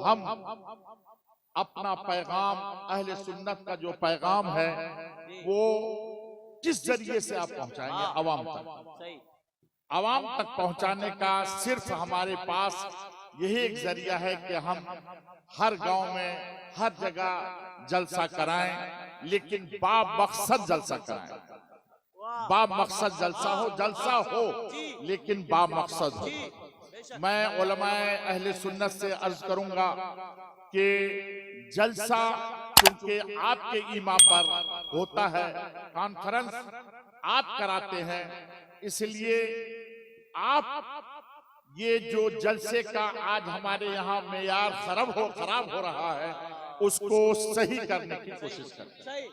हम अपना पैगाम, अहले सुन्नत का जो पैगाम है वो किस जरिए से आप पहुंचाएंगे अवाम तक? अवाम तक पहुंचाने का सिर्फ हमारे पास यही एक जरिया है कि हम हर गांव में हर जगह जलसा कराएं, लेकिन बामकसद जलसा कराएं। बामकसद जलसा हो लेकिन बामकसद हो। मैं उलमाए अहले सुन्नत से अर्ज करूंगा कि जलसा क्योंकि आपके ईमा पर होता है, कॉन्फ्रेंस आप कराते हैं, इसलिए आप ये जो जलसे का आज हमारे यहाँ मेयार खराब हो रहा है उसको सही करने की कोशिश करते हैं।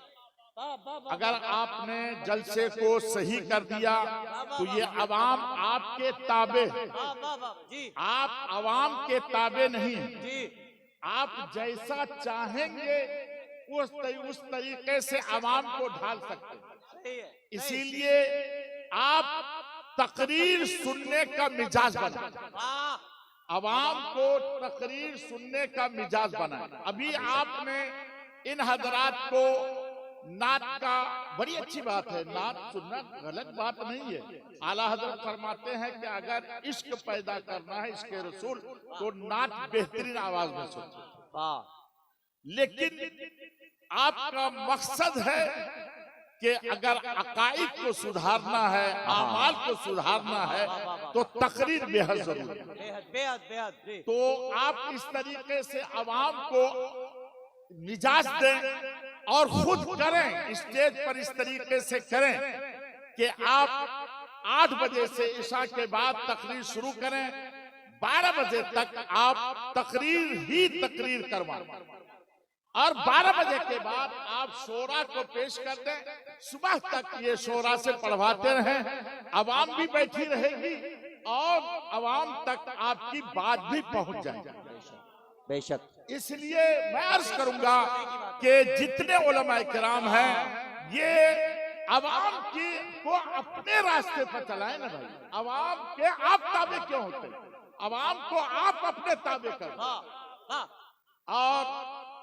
अगर आपने जलसे को सही कर दिया तो ये अवाम आपके ताबे, आप अवाम के ताबे नहीं, आप जैसा चाहेंगे उस तरीके से अवाम को ढाल सकते हैं। इसीलिए आप तकरीर सुनने का मिजाज बनाए, अवाम को तकरीर सुनने का मिजाज बनाए। अभी आपने इन हजरात को नात का, बड़ी अच्छी बात है, नात सुनना गलत बात नहीं है। आला हजरत फरमाते हैं कि अगर इश्क पैदा करना है इश्क रसूल तो नात बेहतरीन आवाज में सुनो, लेकिन आपका मकसद है कि अगर अकाइद को सुधारना है, आमाल को सुधारना है तो तकरीर बेहद जरूरी है। तो आप इस तरीके से अवाम को मिजाज दें और खुद करें, स्टेज पर इस तरीके से करें कि आप 8 बजे से इशा के बाद तकरीर शुरू करें, 12 बजे तक आप तकरीर करवाएं और 12 बजे के बाद आप शोरा को पेश कर दें। सुबह तक ये शोरा से पढ़वाते रहें, अवाम भी बैठी रहेगी और अवाम तक आपकी बात भी पहुंच जाएगी। बेशक। इसलिए मैं अर्ज करूंगा कि जितने उलमाए किराम हैं ये अवाम को अपने रास्ते पर चलाएं ना भाई। अवाम के आप ताबे क्यों होते? अवाम को आप अपने ताबे करें। और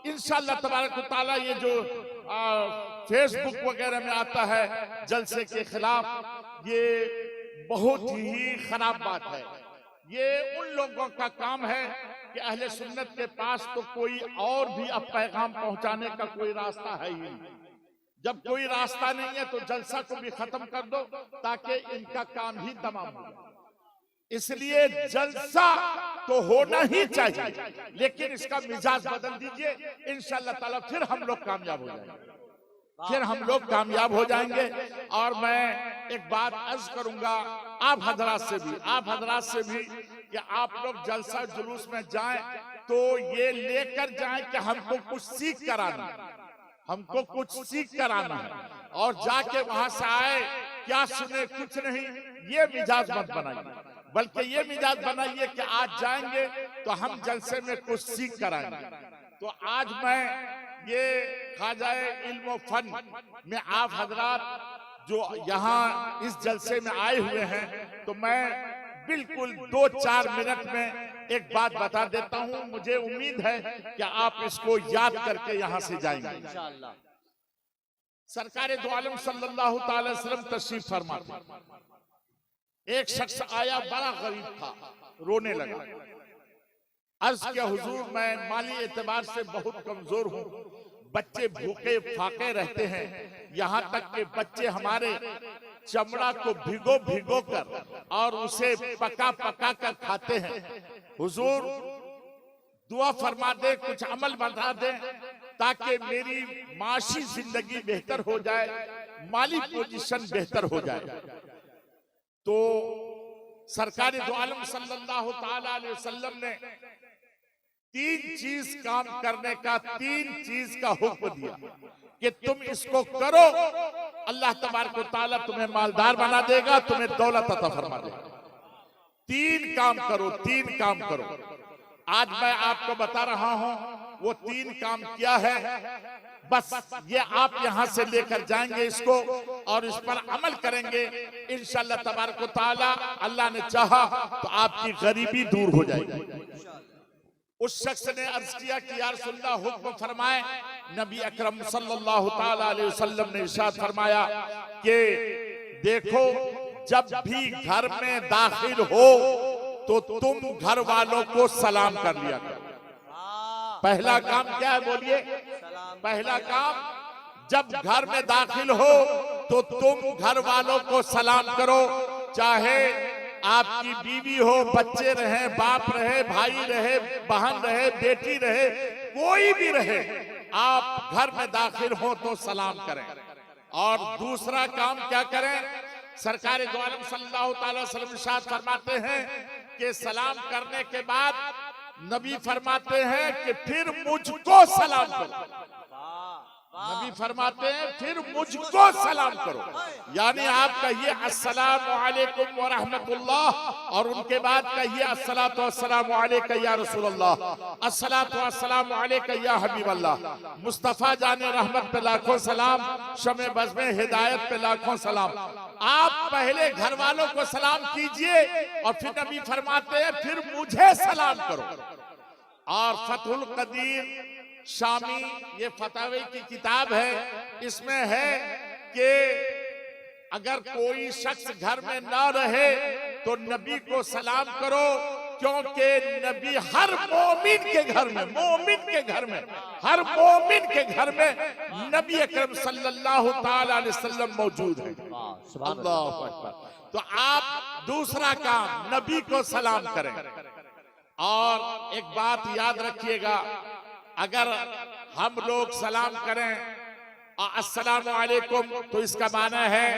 इंशाअल्लाह तबारक व तआला ये जो फेसबुक वगैरह में आता है जलसे के खिलाफ, ये बहुत ही खराब बात है। ये उन लोगों का काम है कि अहले सुन्नत के पास तो कोई और भी अब पैगाम पहुंचाने का कोई रास्ता है ही नहीं। जब कोई रास्ता नहीं है तो जलसा को भी खत्म कर दो ताकि इनका काम ही तमाम हो जाए। इसलिए जलसा तो होना ही चाहिए, लेकिन इसका मिजाज बदल दीजिए, इंशाअल्लाह ताला फिर हम लोग कामयाब हो जाएंगे। और मैं एक बात अर्ज करूंगा आप हजरात से भी कि आप लोग जलसा जुलूस में जाएं तो ये लेकर जाएं कि हमको कुछ सीख कराना है, और जाके वहां से आए क्या सुने कुछ नहीं, ये मिजाज मत बनाइए, बल्कि ये मिजाज बनाइए कि आज जाएंगे तो हम जलसे में कुछ सीख कराएंगे। तो आज मैं ये ख्वाजाए इल्म फन में आप हजरात जो यहाँ इस जलसे में आए हुए हैं, तो मैं बिल्कुल 2-4 मिनट में एक बात बता देता हूँ। मुझे उम्मीद है कि आप इसको याद करके यहाँ से जाएंगे इंशाअल्लाह। सरकारे दो आलम सल्लल्लाहु अलैहि वसल्लम तशरीफ फरमा थे। एक शख्स आया, बड़ा गरीब था, रोने लगा। अर्ज किया हुजूर मैं माली एतबार से बहुत कमजोर हूँ, बच्चे भूखे फाके रहते हैं, यहाँ तक कि बच्चे हमारे चमड़ा को भिगो कर और उसे पका कर खाते हैं। हुजूर दुआ फरमा दे, कुछ अमल बता दे ताकि मेरी माशी जिंदगी बेहतर हो जाए, माली पोजीशन बेहतर हो जाए। तो सरकार दो आलम सल्लल्लाहु ताला अलैहि वसल्लम ने 3 चीज काम करने का 3 चीज का हुक्म दिया कि तुम इसको करो, अल्लाह तबारक व तआला तुम्हें मालदार बना देगा, तुम्हें दौलत अता फरमा देगा। 3 काम करो। आज मैं आपको बता रहा हूं वो 3 काम क्या है। बस ये आप यहां से लेकर जाएंगे इसको और इस पर अमल करेंगे, इंशाअल्लाह तबारक व तआला अल्लाह ने चाहा तो आपकी गरीबी दूर हो जाएगी। उस शख्स ने अर्ज किया कि या रसूलल्लाह हुक्म फरमाए। नबी अकरम सल्लल्लाहु ताला अलैहि वसल्लम ने इरशाद फरमाया कि देखो, जब भी घर में दाखिल हो तो तुम घर वालों को सलाम कर लिया करो। पहला काम क्या है बोलिए? पहला काम, जब घर में दाखिल हो तो तुम घर वालों को सलाम करो। चाहे आपकी बीवी हो, बच्चे रहे, बाप रहे, भाई रहे, बहन रहे, बेटी रहे, कोई भी रहे, आप घर में दाखिल हो तो सलाम करें। और दूसरा काम क्या करें? सरकार दो आलम सल्लल्लाहु अलैहि वसल्लम इरशाद फरमाते हैं कि सलाम करने के बाद नबी फरमाते हैं कि फिर मुझको सलाम करो। नबी फरमाते हैं फिर मुझको सलाम करो, यानी आप कहिए अस्सलामु अलैकुम व रहमतुल्लाह और उनके बाद कहिए अस्सलातु वस्सलामु अलैका या रसूलल्लाह, अस्सलातु वस्सलामु अलैका या हबीबल्लाह। मुस्तफा जाने रहमत पे लाखों सलाम, शमे बज़ में हिदायत पे लाखों सलाम। आप पहले घर वालों को सलाम कीजिए और फिर नबी फरमाते हैं फिर मुझे सलाम करो। और फतहुल कदीर शामी, ये फतावे की किताब है, इसमें है कि अगर कोई शख्स घर में ना रहे तो नबी को सलाम करो, क्योंकि नबी हर मोमिन के घर में, मोमिन के घर में, हर मोमिन के घर में नबी अकरम सल्लल्लाहु ताला अलैहि वसल्लम मौजूद है। अल्लाहु अकबर। तो आप दूसरा काम नबी को सलाम करें। और एक बात याद रखिएगा, अगर हम लोग सलाम करें अस्सलामु अलैकुम तो इसका माना है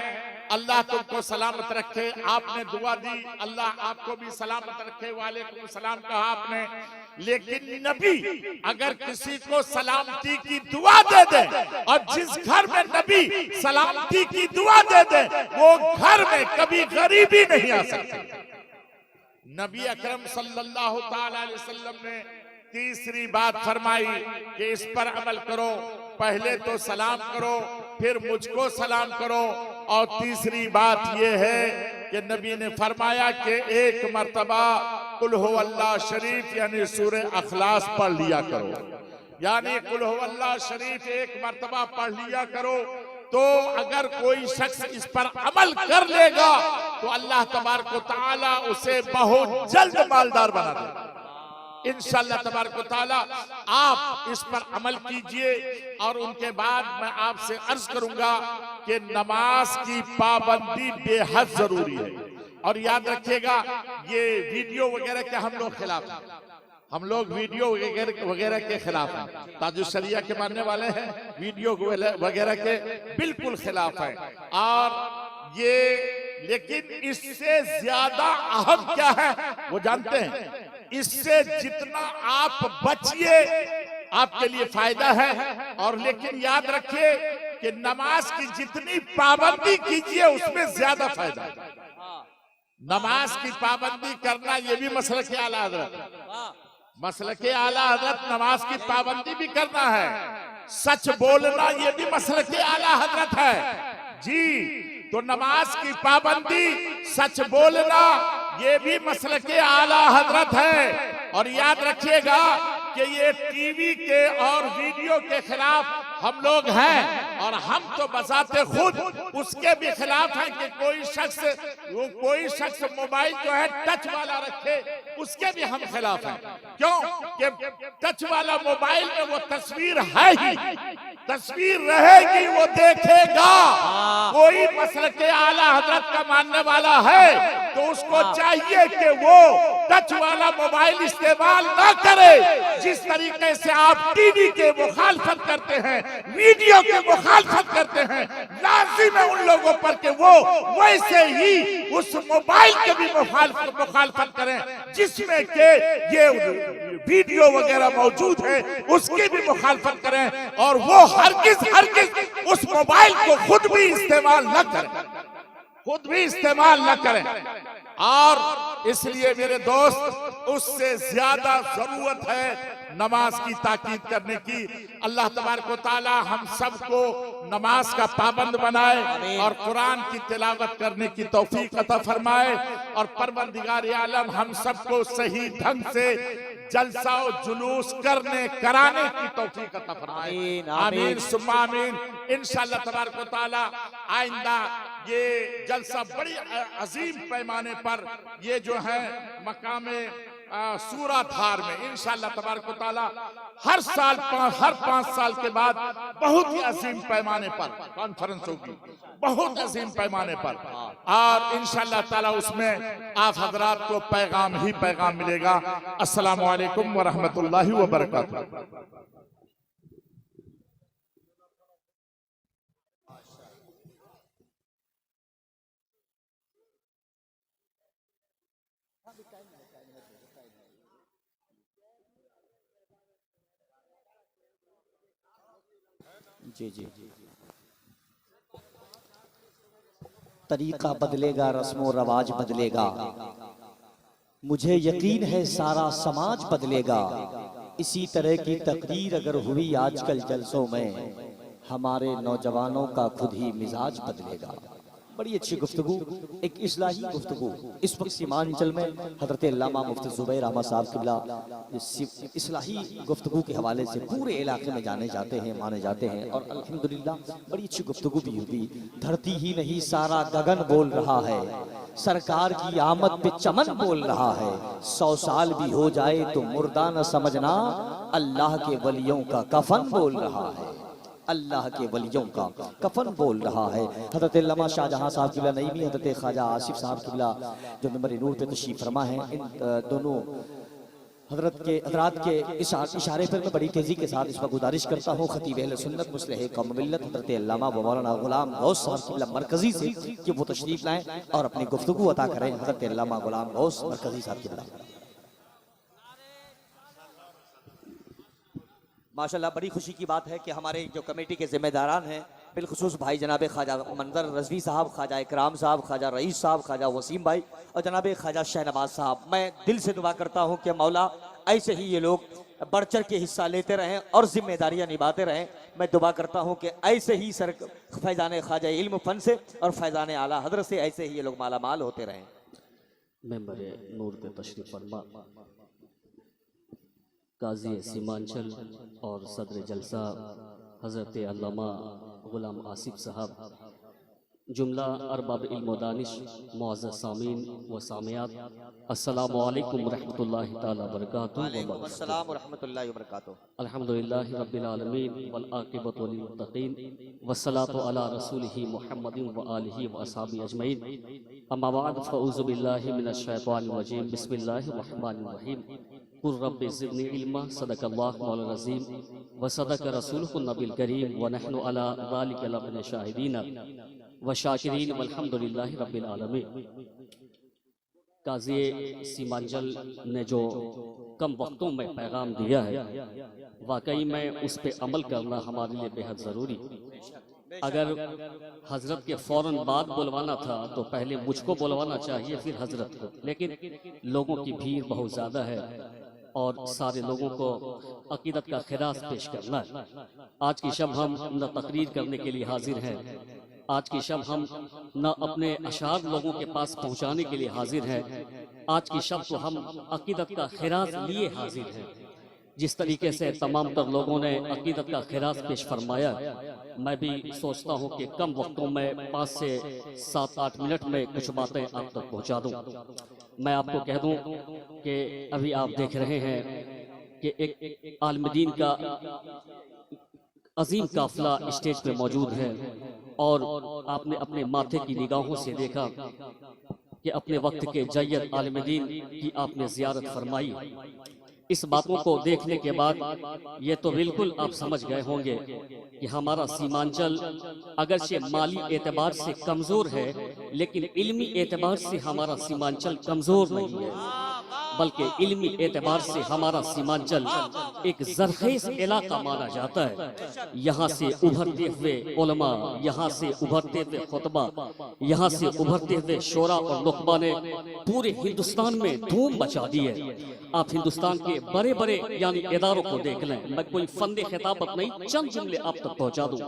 अल्लाह तुमको सलामत रखे। आपने दुआ दी, अल्लाह आपको भी सलामत रखे, वालेकुम सलाम कहा आपने। लेकिन नबी अगर किसी को सलामती की दुआ दे दे और जिस घर में नबी सलामती की दुआ दे दे वो घर में कभी गरीबी नहीं आ सकती। नबी अकरम सल्लल्लाहु ताला अलैहि वसल्लम ने तीसरी बात फरमाई कि इस पर अमल करो। पहले तो सलाम करो, फिर मुझको सलाम करो। और तीसरी बात यह है कि नबी ने फरमाया कि एक मर्तबा कुल हु अल्लाह शरीफ यानी सूरह अखलास पढ़ लिया करो। यानी कुल हु अल्लाह शरीफ एक मर्तबा पढ़ लिया करो। तो अगर कोई शख्स इस पर अमल कर लेगा तो अल्लाह तबारक व तआला उसे बहुत जल्द मालदार बना देगा इंशाअल्लाह तबारक व तआला। आप इस पर अमल कीजिए। और उनके बाद मैं आपसे अर्ज करूंगा कि नमाज की पाबंदी बेहद जरूरी है। और याद रखिएगा, ये वीडियो वगैरह के हम लोग खिलाफ हैं, हम लोग वीडियो वगैरह के खिलाफ हैं। ताजुल शरिया के मानने वाले हैं, वीडियो वगैरह के बिल्कुल खिलाफ हैं। और ये लेकिन इससे ज्यादा अहम क्या है वो जानते हैं? इससे जितना आप बचिए आपके लिए फायदा है। और लेकिन याद रखिए कि नमाज की जितनी पाबंदी कीजिए उसमें ज्यादा फायदा है। नमाज की पाबंदी करना ये भी मसलक के आला हज़रत, मसलक के आला हज़रत नमाज की पाबंदी भी करना है। सच बोलना ये भी मसलक के आला हज़रत है जी। तो नमाज की पाबंदी, सच बोलना ये भी मसलक के आला हज़रत है। और याद रखिएगा कि ये टीवी के और वीडियो के खिलाफ हम लोग हैं। और हम तो बजाते खुद उसके भी खिलाफ हैं कि कोई शख्स मोबाइल जो है टच वाला रखे, उसके भी हम खिलाफ हैं। क्यों कि टच वाला मोबाइल में वो तस्वीर है ही, तस्वीर रहेगी, वो देखेगा। कोई मसलक के आला हज़रत का मानने वाला है तो उसको चाहिए कि वो टच वाला मोबाइल इस्तेमाल ना करे। जिस तरीके से आप टीवी के मुखालफत करते हैं, वीडियो के मुखालफत करते हैं, लाजिम है उन लोगों पर कि वो वैसे ही उस मोबाइल के भी मुखालफत करें जिसमें के ये वीडियो वगैरह मौजूद है, उसकी भी मुखालफत करें। और वो हरगिज़ उस मोबाइल को खुद भी इस्तेमाल न करें, खुद भी इस्तेमाल न करें। और इसलिए मेरे दोस्त, उससे ज्यादा जरूरत है नमाज की ताकीद करने की। अल्लाह तबारक व तआला हम सबको नमाज का पाबंद बनाए और कुरान की तिलावत करने की तौफीक अता फरमाए। और परवरदिगार आलम हम सबको सही ढंग से जलसा और जुलूस करने कराने की तौफीक अता फरमाए। आमीन सुम्मा आमीन। इंशाअल्लाह तबारक व तआला आइंदा ये जलसा बड़ी अजीम पैमाने पर ये जो है मकामे सूराधार में इंशाअल्लाह तबारक व तआला हर साल हर 5 साल के बाद बहुत ही अजीम पैमाने पर कॉन्फ्रेंस होगी, बहुत अजीम पैमाने पर, और इंशाअल्लाह ताला उसमें आप हजरात को पैगाम ही पैगाम मिलेगा। अस्सलामु अलैकुम व रहमतुल्लाहि व बरकातुहू। जी जी, तरीका बदलेगा, रस्मो रवाज बदलेगा, मुझे यकीन है सारा समाज बदलेगा। इसी तरह की तकरीर अगर हुई आजकल जलसों में, हमारे नौजवानों का खुद ही मिजाज बदलेगा। बड़ी अच्छी गुफ्तगू, एक इस्लाही गुफ्तगू। इस वक्त सीमांचल में हजरत अल्लामा मुफ्ती ज़ुबैर अहमद साहब किबला इस्लाही गुफ्तगू के हवाले से पूरे इलाके में जाने जाते हैं, माने जाते हैं, और अल्हम्दुलिल्लाह बड़ी अच्छी गुफ्तगू भी हुई। धरती ही नहीं सारा गगन बोल रहा है, सरकार की आमद पे चमन बोल रहा है। 100 साल भी हो जाए तो मुर्दा न समझना, अल्लाह के वलियों का कफन बोल रहा है, अल्लाह के वलियों का कफन बोल रहा है। हज़रत अल्लामा शाहजहां साहब किबला नईमी, हज़रत ख्वाजा आसिफ साहब किबला जो मेंबर नूर पे तशरीफ फरमा है, इन दोनों हजरात के इशारे पर मैं बड़ी तेजी के साथ इस वक्त गुजारिश करता हूँ खतीब अहले सुन्नत मुस्लिह कौम मिल्लत हज़रत अल्लामा व मौलाना गुलाम गौस साहब किबला मरकजी से कि वो तशरीफ लाएं और अपनी गुफ्तगू अता करें। हज़रत अल्लामा गुलाम गौस मरकजी साहब किबला। माशाल्लाह बड़ी खुशी की बात है कि हमारे जो कमेटी के जिम्मेदारान हैं, बिलखुसूस भाई जनाब ख्वाजा मंजर रजवी साहब, ख्वाजा इकराम साहब, ख्वाजा रईस साहब, ख्वाजा वसीम भाई और जनाब ख्वाजा शहनवाज साहब, मैं दिल से दुआ करता हूँ कि मौला ऐसे ही ये लोग बढ़ चढ़ के हिस्सा लेते रहें और जिम्मेदारियाँ निभाते रहें। मैं दुआ करता हूँ कि ऐसे ही सर फैज़ान ख्वाजा इल्म फ़न से और फैज़ान आला हज़रत से ऐसे ही ये लोग माला माल होते रहें। मेंबर नूर पे तशरीफ फरमा काजी सीमांचल और सदर जलसा हज़रत अल्लामा गुलाम आसिफ साहब, जुमला अरबाब इल्म दानिश, मुअज़्ज़ज़ सामीन व सामियात, अस्सलामु अलैकुम रहमतुल्लाहि तआला बरकातुहू। वालेकुम अस्सलाम व रहमतुल्लाहि व बरकातुहू। अल्हम्दुलिल्लाहि रब्बिल आलमीन वल आक़िबतु लिल मुत्तक़ीन वस्सलातु अला रसूलिही मुहम्मदिन व आलिही व अस्हाबिही अजमईन। अम्मा बाद फ़अऊज़ु बिल्लाहि मिनश शैतानिर रजीम। बिस्मिल्लाहिर रहमानिर रहीम। कुल रब्बि ज़िदनी इल्मा। सदक़ल्लाहु मौलाना अज़ीम व सदक़ रसूलुहुन नबील करीम व नहनु अला ज़ालिका लमिन शाहिदीन व शाकिरीन वल्हम्दुलिल्लाहि रब्बिल आलमीन। काज़ी सीमांचल ने जो कम वक्तों में पैगाम दिया है, वाकई में उस पर अमल करना हमारे लिए बेहद ज़रूरी। अगर हजरत के फौरन बाद बुलवाना था तो पहले मुझको बुलवाना चाहिए, फिर हजरत को, लेकिन लोगों की भीड़ बहुत ज़्यादा है और सारे लोगों को अकीदत का खिरास पेश करना है। आज की शब हम न तकरीर करने के लिए हाजिर हैं, आज की शब हम न अपने अशार लोगों के पास पहुंचाने के लिए हाजिर हैं, आज की शब तो हम अकीदत का खिरास लिए हाजिर हैं। जिस तरीके से तमाम तर लोगों ने अकीदत का खिरास पेश फरमाया, मैं भी सोचता हूँ कि कम वक्तों में 5 से 7-8 मिनट में कुछ बातें आप तक पहुँचा दूँ। मैं आपको कह दूँ कि अभी आप देख रहे हैं कि एक आलमदीन का अजीम काफिला स्टेज पे मौजूद है और आपने अपने माथे की निगाहों से देखा कि अपने वक्त के जय्यद आलमदीन की आपने ज़ियारत फरमाई। इस बातों को देखने के बाद ये तो बिल्कुल आप समझ गए होंगे कि हमारा सीमांचल अगरचे माली एतबार से कमज़ोर है, लेकिन इल्मी एतबार से हमारा सीमांचल कमज़ोर नहीं है, बल्कि इल्मी एतबार से हमारा सीमांचल एक ज़रखेज़ इलाका माना जाता है। यहाँ से उभरते हुए उलमा, यहाँ से उभरते हुए खुतबा, यहाँ से उभरते हुए शोरा और नुकबा ने पूरे हिंदुस्तान में धूम मचा दी है। आप हिंदुस्तान के बड़े बड़े यानी इदारों को देख लें, मैं कोई फंदे खिताबत नहीं, चंद जुमले आप तक पहुँचा दूँ।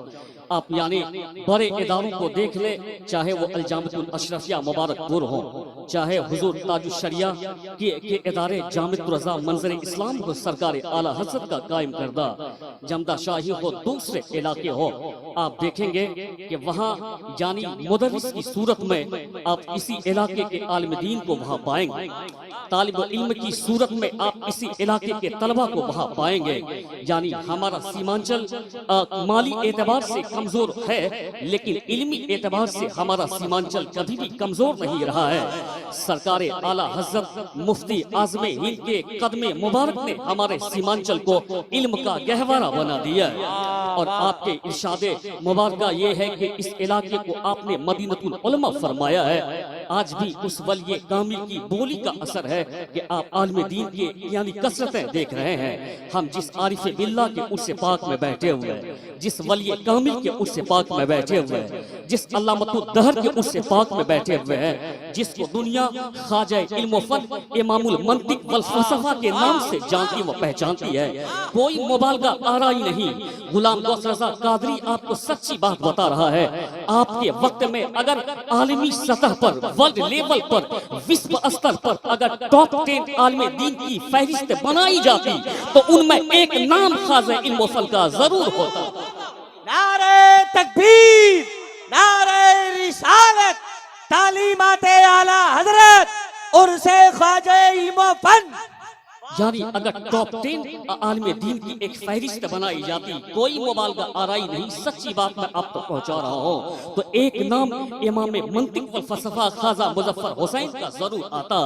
आप यानी बड़े इदारों को देख लें, चाहे वो अलजामतुल अशरफिया मुबारकपुर हो, चाहे हुजूर ताजुश शरिया की ये इदारे जामिअत रज़ा मंजर इस्लाम को सरकार आला हज़रत का कायम करदा जमदा शाही हो दूसरे इलाके हो, आप देखेंगे कि वहाँ यानी मुदर्रिस की सूरत में आप इसी इलाके के आलिम दीन को वहाँ पाएंगे, तालिब इल्म की सूरत में आप इसी इलाके के तलबा को वहाँ पाएंगे। यानी हमारा सीमांचल माली एतबार से कमजोर है, लेकिन इल्मी एतबार से हमारा सीमांचल कभी भी कमजोर नहीं रहा है। सरकार आला हज़रत मुफ्ती आज़म हिंद के कदमे मुबारक ने हमारे सीमांचल को इल्म का गहवारा बना दिया है। और आपके इरशादे मुबारका ये है कि इस इलाके को आपने मदीनतुल उलमा फरमाया है। आज भी उस वली कामिल की बोली का असर है कि आप आलिम दीन के यानी कसरतें देख रहे हैं। हम जिस आरिफ बिल्ला के उर्स पाक में बैठे हुए हैं, जिस वली कामिल के उर्स पाक में बैठे हुए हैं, जिस अल्लामतुल दहर के उर्स पाक में बैठे हुए हैं, जिसको दुनिया ख्वाजा इल्म फन इमामुल मंतिक वल फलसफा के नाम से जानती व पहचानती है। कोई मुबालगा आराई नहीं। गुलाम गौस रज़ा कादरी आपको सच्ची बात बता रहा है। आपके वक्त में अगर आलमी सतह पर, वर्ल्ड लेवल पर, विश्व स्तर पर अगर टॉप 10 आलिम दीन की फहरिस्त बनाई जाती तो उनमें एक नाम ख्वाजा इल्म फन का जरूर होता। नारे तकबीर, नारे रिसालत, तालीमाते आला हजरत और से ख्वाजा इल्म फन। यानी अगर टॉप 10 आलिम दीन की एक फहरिस्त बनाई जाती, कोई मुबालगा आराई नहीं, सच्ची बात मैं आप तक पहुंचा रहा हूं, तो एक नाम इमाम मंतिक वल फलसफा ख्वाजा मुजफ्फर हुसैन का जरूर आता।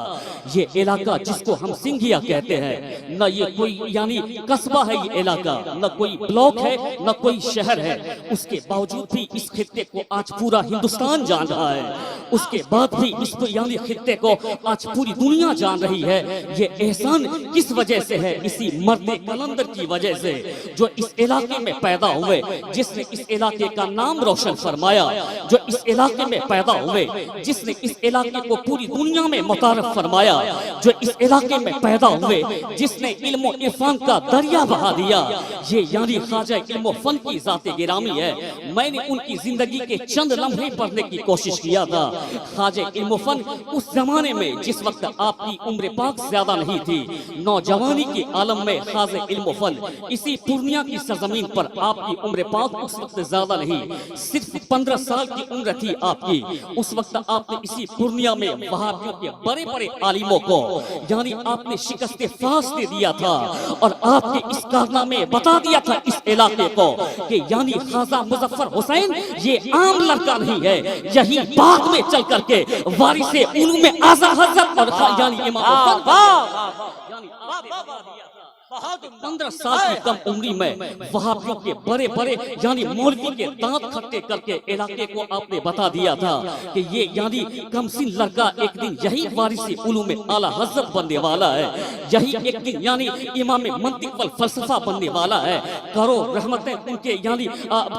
ये इलाका जिसको हम सिंघिया कहते हैं, न ये कोई यानी कस्बा है, ये इलाका न कोई ब्लॉक है, न कोई शहर है, उसके बावजूद भी इस खित्ते को आज पूरा हिंदुस्तान जान रहा है। उसके बाद भी इस यानी खित्ते को आज पूरी दुनिया जान रही है। ये एहसान किस वजह से है? इसी मर्द कलंदर की वजह से, जो इस इलाके में पैदा हुए, जिसने इस इलाके का नाम रोशन फरमाया, जो इस इलाके में पैदा हुए, जिसने इस इलाके को पूरी दुनिया में मुतारफ फरमाया, जो इस इलाके में पैदा हुए, जिसने इल्म इरफान का दरिया बहा दिया। ये यानी ख्वाजा इल्म फन की जाते गिरामी है। मैंने उनकी जिंदगी के चंद लम्हे पढ़ने की कोशिश किया था। ख्वाजा इल्म फन उस जमाने में जिस वक्त आपकी उम्र पाक ज्यादा नहीं थी, नौजवानी के आलम में ख्वाजा इल्म फन इसी पूर्णिया की सरजमीन पर आपकी उम्र पाक उस वक्त ज्यादा नहीं, सिर्फ 15 साल की उम्र थी आपकी। उस वक्त आपने इसी पूर्णिया में वहाबियों के बड़े बड़े आलिमों को यानी आपने शिकस्त फास दे दिया था, और आपने इस कारनामे बता दिया था इस इलाके को कि यानी ख्वाजा मुजफ्फर हुसैन ये आम लड़का नहीं है, यही बाग में चल करके वारिसे उलूम आज़ा हज़रत और यानी इमाम 15 साल की कम उम्री में वहाबियों के बड़े बड़े यानी मौलवी के दांत खट्टे करके इलाके को आपने बता दिया था कि ये यानी कमसिन लड़का एक दिन यही वारिसे उलूम आला हज़रत बनने वाला है, यही एक दिन यानी इमाम मंतिक वल फलसफा बनने वाला है। करो रहमतें उनके यानी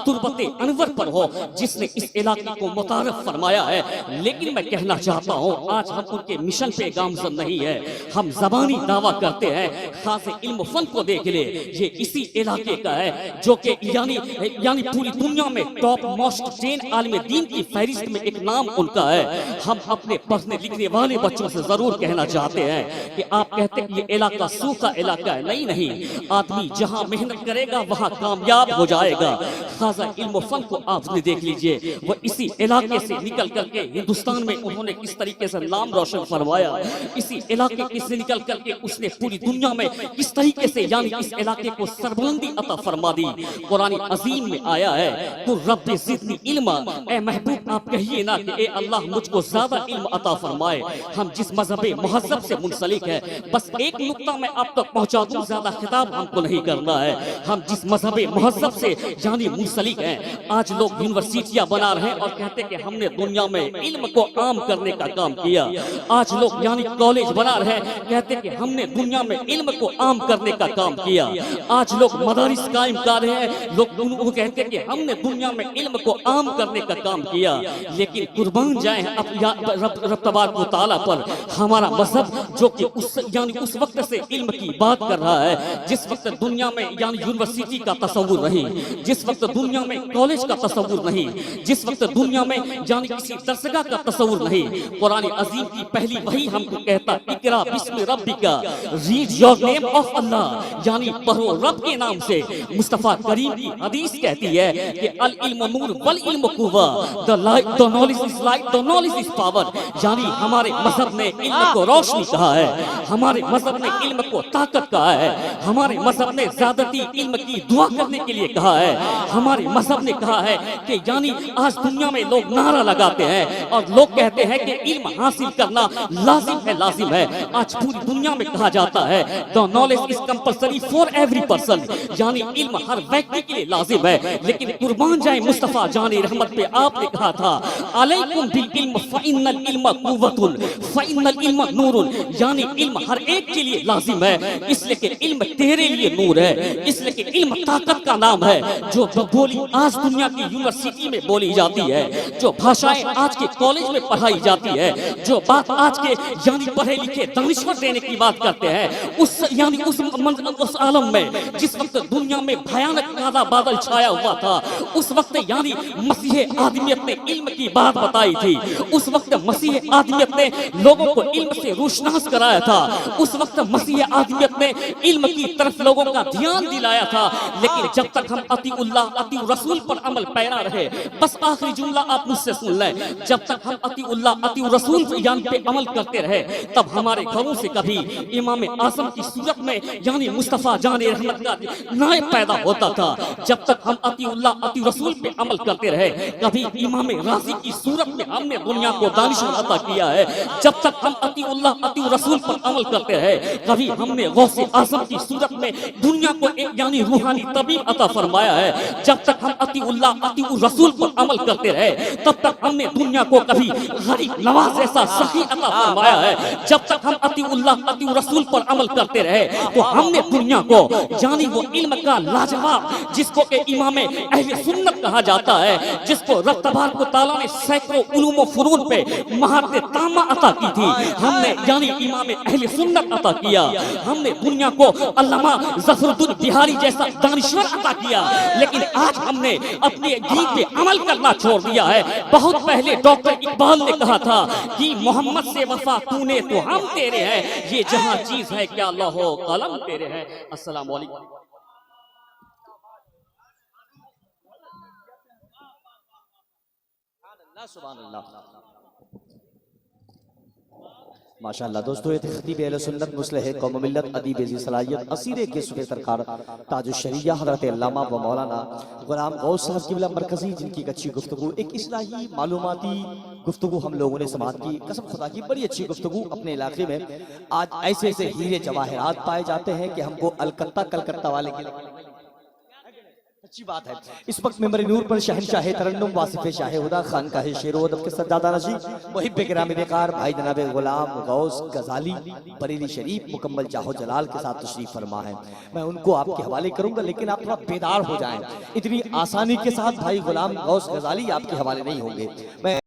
तुरबते अनवर पर हो, जिसने इस इलाके को मुतारफ फरमाया है। लेकिन मैं कहना चाहता हूँ, आज हम उनके मिशन पे गामजन नहीं है, हम जबानी दावा करते हैं। ख्वाजा इल्म फन को देख ले, ये इसी इलाके का है, जो कि यानी पूरी दुनिया में टॉप मोस्ट 10 आलिम दीन की फहरिस्त में एक नाम उनका है। हम अपने पढ़ने लिखने वाले बच्चों से जरूर कहना चाहते हैं कि आप कहते हैं ये इलाका सूखा इलाका है, नहीं नहीं, आदमी जहां मेहनत करेगा वहां कामयाब हो जाएगा। ख्वाजा इल्म फन को आपने देख लीजिए, वो इसी इलाके से निकल करके हिंदुस्तान में उन्होंने किस तरीके से नाम रोशन फरमाया, इसी इलाके से निकल करके उसने पूरी दुनिया में किस तरीके से यानी इस इलाके को सरबुलंदी अता फरमा दी। कुरान अजीम में आया है, तो रब्बे ज़िदनी इल्मा, ए महबूब आप कहिए ना कि ए अल्लाह मुझको ज्यादा इल्म अता फरमाए। हम जिस मजहबे मुहज्जब से मुंसलिक है, बस एक नुक्ता मैं आप तक पहुंचा दूं, ज्यादा खिताब हमको नहीं करना है। हम जिस मजहबे मुहज्जब से यानी मुंसलिक हैं, आज लोग यूनिवर्सिटियां बना रहे हैं और कहते हैं कि हमने दुनिया में इल्म को आम करने का काम किया। आज लोग यानी कॉलेज बना रहे हैं, कहते हैं कि हमने दुनिया में इल्म को आम कर करने का काम किया। आज लोग मदारिस कायम कर रहे हैं, लोग उनको कहते हैं कि हमने दुनिया में इल्म को आम करने का काम किया, लेकिन कुर्बान जाए रब तबारक व तआला पर हमारा मजहब जो कि उस वक्त से इल्म की बात कर रहा है, जिस वक्त दुनिया में यानी यूनिवर्सिटी का तस्वुर नहीं, जिस वक्त दुनिया में कॉलेज का तस्वुर नहीं, जिस वक्त दुनिया में यानी किसी दरसगाह का तस्वुर नहीं, कुरान अजीम की पहली वही हमको कहता इकरा बिस्मि रब्बिका, रीड योर नेम ऑफ अल्लाह, यानी पढ़ो रब के नाम से। मुस्तफा करीम की हदीस कहती है कि अल इल्म नूर वल इल्म कुव्वा, the knowledge is light, the knowledge is power. यानी हमारे मजहब ने इल्म को रोशनी कहा है, हमारे मजहब ने इल्म को ताकत कहा है, हमारे मजहब ने ज़्यादती इल्म की दुआ करने के लिए कहा है, हमारे मजहब ने कहा है कि यानी आज दुनिया में लोग नारा लगाते हैं और लोग कहते हैं कि इल्म हासिल करना लाजिम है। आज पूरी दुनिया में कहा जाता है the knowledge is compulsory for every person, यानी इल्म हर व्यक्ति के लिए लाजिम है। लेकिन कुर्बान जाए मुस्तफा जानी रहमत पे आपने कहा था अलैकुम बिल इल्म फइन्नल इल्म कुव्वतुन फइन्नल इल्म नूरुन, यानी इल्म हर एक के लिए लाजिम है, इसलिए कि इल्म तेरे लिए नूर है, इसलिए कि इल्म ताकत का नाम है। जो बोली आज दुनिया की यूनिवर्सिटी में बोली जाती है, जो भाषाएं आज के कॉलेज में पढ़ाई जाती है, जो बात आज के यानी पढ़े लिखे दानिश्वर देने की बात करते हैं, उस आलम में जिस वक्त दुनिया में भयानक काला बादल छाया हुआ था, उस वक्त यानी मसीह आदमियत ने इल्म की बात बताई थी, उस वक्त मसीह आदमियत ने लोगों को इल्म से रोशनास कराया था, उस वक्त मसीह आदमियत ने इल्म की तरफ लोगों का ध्यान दिलाया था। लेकिन जब तक हम अतीउल्लाह अती रसूल पर अमल पैरा रहे, बस आखिरी जुमला आप मुझसे सुन लें, जब तक हम अतीउल्लाह अती रसूल पे अमल करते रहे, तब हमारे घरों से कभी इमाम आज़म की सूरत में यानी मुस्तफ़ा जान रहमत का नायब पैदा होता था। जब तक हम अतीउल्लाह अती रसूल पे अमल करते रहे, कभी इमाम राज़ी की सूरत में हमने दुनिया को दानिश अता किया है। जब तक हम अतीउल्लाह अती रसूल पर अमल करते रहे, कभी हमने गौसे आज़म की सूरत में दुनिया को एक यानी रूहानी तबीब अता फरमाया है। जब तक हम अतीउल्लाह अती रसूल पर अमल करते रहे, तब तक हमने दुनिया को कभी गरीब नवाज जैसा सखी अता फरमाया है। जब तक हम अतीउल्लाह अती रसूल पर अमल करते रहे, तो हमने दुनिया को यानी वो इल्म का लाजवाब, जिसको के इमाम अहले सुन्नत कहा जाता है, जिसको रब तबारक व तआला ने सैकड़ों उलूम व फुनून पे महारत तामा अता की थी, हमने यानी इमाम अहले सुन्नत अता किया। हमने दुनिया को अल्लामा ज़फरुद्दीन बिहारी जैसा दानिश्वर अता किया। लेकिन आज हमने अपने दीन पे अमल करना छोड़ दिया है। बहुत पहले डॉक्टर इकबाल ने कहा था कि मोहम्मद से वफा तूने तो हम तेरे हैं, ये जहां चीज है क्या लौहो कलम तेरे हैं। अस्सलाम वालेकुम। माशाअल्लाह दोस्तों, ये थे खतीब अहले सुन्नत मुस्लिह कौम मिल्लत अदीब ज़ी सलाहियत असीर के सुबह सरकार ताजुश शरिया हज़रत अल्लामा व मौलाना गुलाम गौस साहब की बिला मरकज़ी, जिनकी एक अच्छी गुफ्तगू, एक इस्लाही मालूमाती गुफ्तगू हम लोगों ने समात की। कसम खुदा की बड़ी अच्छी गुफ्तगू। अपने इलाके में आज ऐसे ऐसे हीरे जवाहरात पाए जाते हैं कि हमको कलकत्ता वाले के अच्छी बात है। इस वक्त मेंबर नूर पर शहनशाह तरन्नुम वासिफ शाह हुदा खानकाह शेरो अदब के सज्जादा नशी मुहिब गिरामी बेकार भाई जनाब गुलाम गौस गजाली बरेली शरीफ मुकम्मल जाहो जलाल के साथ तशरीफ फरमा है। मैं उनको आपके हवाले करूंगा, लेकिन आप थोड़ा बेदार हो जाएं। इतनी आसानी के साथ भाई गुलाम गौस गजाली आपके हवाले नहीं होंगे। मैं